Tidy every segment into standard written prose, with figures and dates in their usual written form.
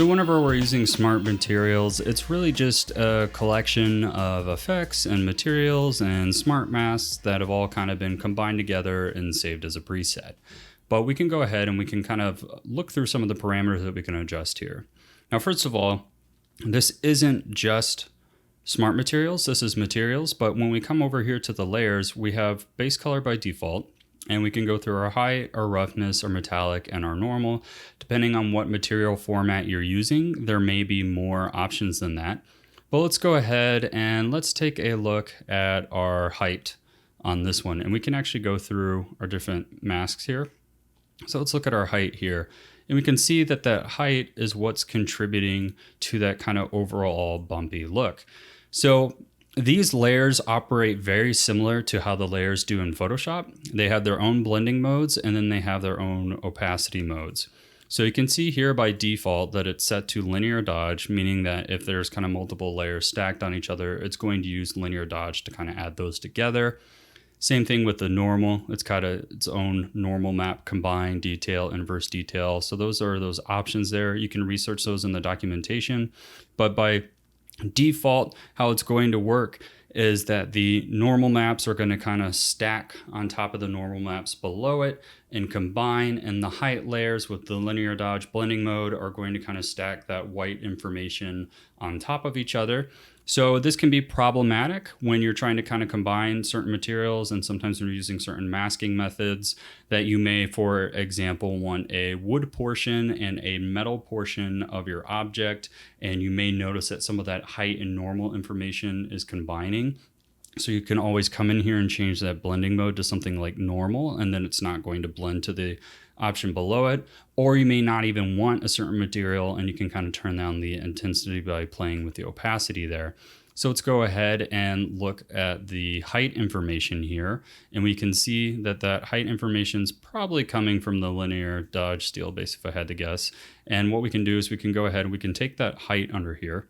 So whenever we're using smart materials, it's really just a collection of effects and materials and smart masks that have all kind of been combined together and saved as a preset. But we can go ahead and we can kind of look through some of the parameters that we can adjust here. Now, first of all, this isn't just smart materials, this is materials, but when we come over here to the layers, we have base color by default. And we can go through our height, our roughness, our metallic, and our normal. Depending on what material format you're using, there may be more options than that. But let's go ahead and let's take a look at our height on this one. And we can actually go through our different masks here. So let's look at our height here. And we can see that that height is what's contributing to that kind of overall bumpy look. So these layers operate very similar to how the layers do in Photoshop. They have their own blending modes and then they have their own opacity modes. So you can see here by default that it's set to linear dodge, meaning that if there's kind of multiple layers stacked on each other, it's going to use linear dodge to kind of add those together. Same thing with the normal. It's got its own normal map, combine, detail, inverse detail. So those are those options there. You can research those in the documentation, but by default, how it's going to work is that the normal maps are going to kind of stack on top of the normal maps below it and combine, and the height layers with the linear dodge blending mode are going to kind of stack that white information on top of each other. So this can be problematic when you're trying to kind of combine certain materials, and sometimes when you're using certain masking methods that you may, for example, want a wood portion and a metal portion of your object, and you may notice that some of that height and normal information is combining. So you can always come in here and change that blending mode to something like normal, and then it's not going to blend to the option below it. Or you may not even want a certain material, and you can kind of turn down the intensity by playing with the opacity there. So let's go ahead and look at the height information here, and we can see that that height information is probably coming from the linear dodge steel base, if I had to guess. And what we can do is we can go ahead and we can take that height under here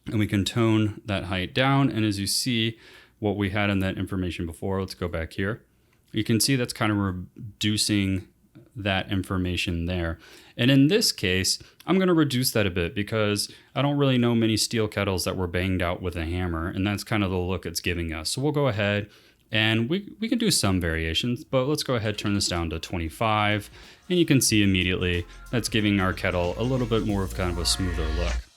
and we can tone that height down. And as you see what we had in that information before, let's go back here. You can see that's kind of reducing that information there. And in this case, I'm going to reduce that a bit because I don't really know many steel kettles that were banged out with a hammer, and that's kind of the look it's giving us. So we'll go ahead and we can do some variations, but let's go ahead, turn this down to 25, and you can see immediately that's giving our kettle a little bit more of kind of a smoother look.